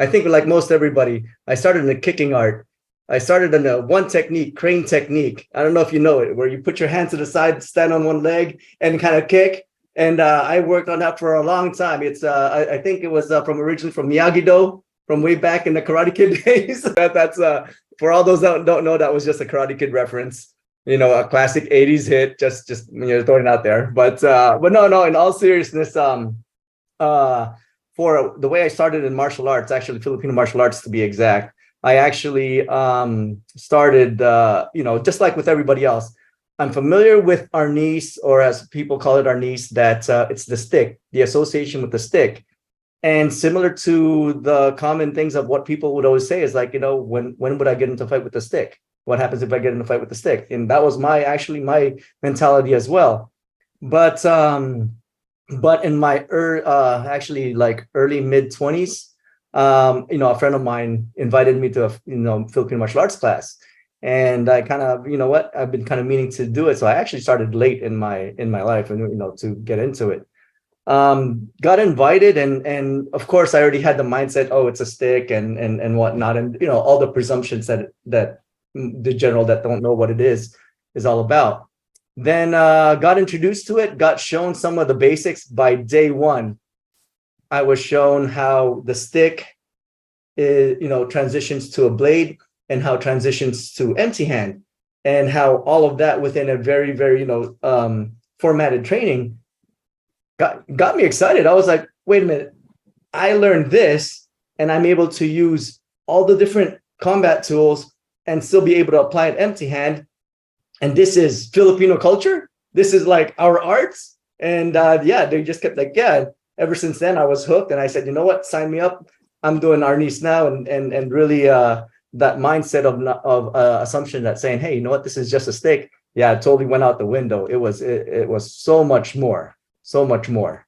I think like most everybody, I started in the kicking art. I started in a one technique, crane technique. I don't know if you know it, where you put your hands to the side, stand on one leg, and kind of kick. And I worked on that for a long time. It's I think it was from originally from Miyagi-Do, from way back in the Karate Kid days. That's for all those that don't know, that was just a Karate Kid reference. You know, a classic '80s hit. Just throwing it out there. But no. In all seriousness, uh, for the way I started in martial arts, actually Filipino martial arts to be exact, I actually started, just like with everybody else. I'm familiar with Arnis, or as people call it, Arnis, that it's the stick, the association with the stick. And similar to the common things of what people would always say is like, when would I get into a fight with the stick? What happens if I get in a fight with the stick? And that was my mentality as well. But in my actually like early mid 20s, a friend of mine invited me to a Filipino martial arts class, and I kind of, I've been kind of meaning to do it. So I actually started late in my life, and to get into it. Got invited, and of course I already had the mindset, oh, it's a stick and whatnot, and all the presumptions that the general that don't know what it is all about. Then got introduced to it, got shown some of the basics. By day one, I was shown how the stick transitions to a blade, and how transitions to empty hand, and how all of that within a very, very formatted training got me excited. I was like, wait a minute, I learned this, and I'm able to use all the different combat tools and still be able to apply an empty hand. And this is Filipino culture. This is like our arts. And they just kept like, yeah. Ever since then, I was hooked, and I said, you know what, sign me up. I'm doing Arnis now, and really that mindset of assumption that saying, hey, you know what, this is just a stick. Yeah, it totally went out the window. It was so much more, so much more.